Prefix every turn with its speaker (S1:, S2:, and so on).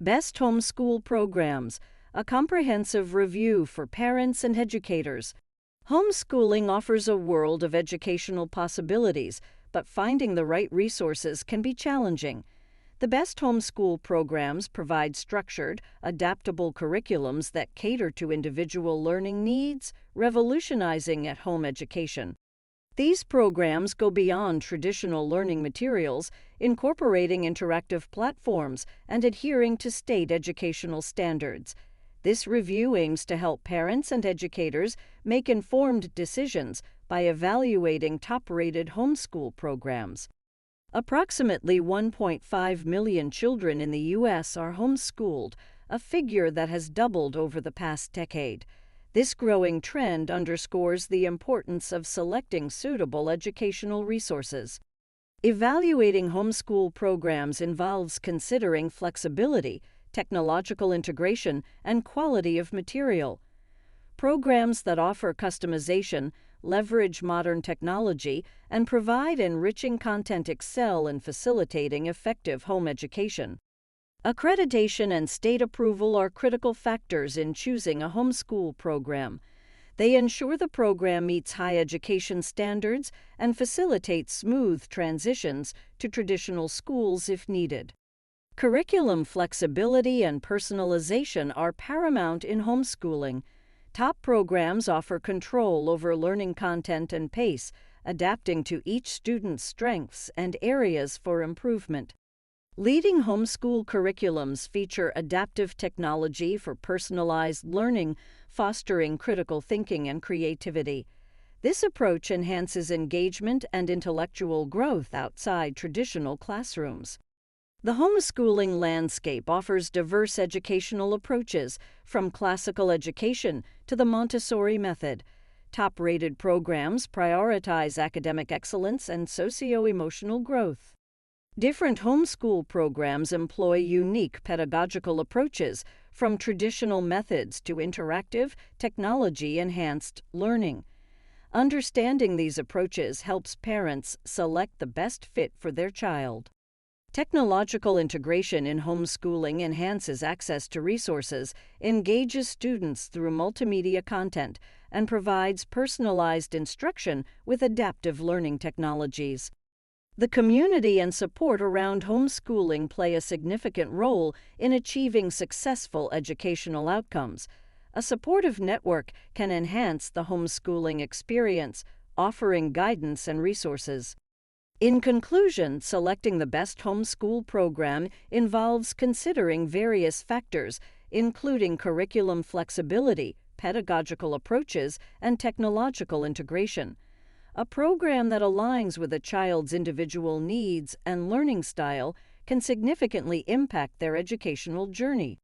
S1: Best Homeschool Programs, a comprehensive review for parents and educators. Homeschooling offers a world of educational possibilities, but finding the right resources can be challenging. The best homeschool programs provide structured, adaptable curriculums that cater to individual learning needs, revolutionizing at-home education. These programs go beyond traditional learning materials, incorporating interactive platforms and adhering to state educational standards. This review aims to help parents and educators make informed decisions by evaluating top-rated homeschool programs. Approximately 1.5 million children in the U.S. are homeschooled, a figure that has doubled over the past decade. This growing trend underscores the importance of selecting suitable educational resources. Evaluating homeschool programs involves considering flexibility, technological integration, and quality of material. Programs that offer customization, leverage modern technology, and provide enriching content excel in facilitating effective home education. Accreditation and state approval are critical factors in choosing a homeschool program. They ensure the program meets high education standards and facilitates smooth transitions to traditional schools if needed. Curriculum flexibility and personalization are paramount in homeschooling. Top programs offer control over learning content and pace, adapting to each student's strengths and areas for improvement. Leading homeschool curriculums feature adaptive technology for personalized learning, fostering critical thinking and creativity. This approach enhances engagement and intellectual growth outside traditional classrooms. The homeschooling landscape offers diverse educational approaches, from classical education to the Montessori method. Top-rated programs prioritize academic excellence and socio-emotional growth. Different homeschool programs employ unique pedagogical approaches, from traditional methods to interactive, technology-enhanced learning. Understanding these approaches helps parents select the best fit for their child. Technological integration in homeschooling enhances access to resources, engages students through multimedia content, and provides personalized instruction with adaptive learning technologies. The community and support around homeschooling play a significant role in achieving successful educational outcomes. A supportive network can enhance the homeschooling experience, offering guidance and resources. In conclusion, selecting the best homeschool program involves considering various factors, including curriculum flexibility, pedagogical approaches, and technological integration. A program that aligns with a child's individual needs and learning style can significantly impact their educational journey.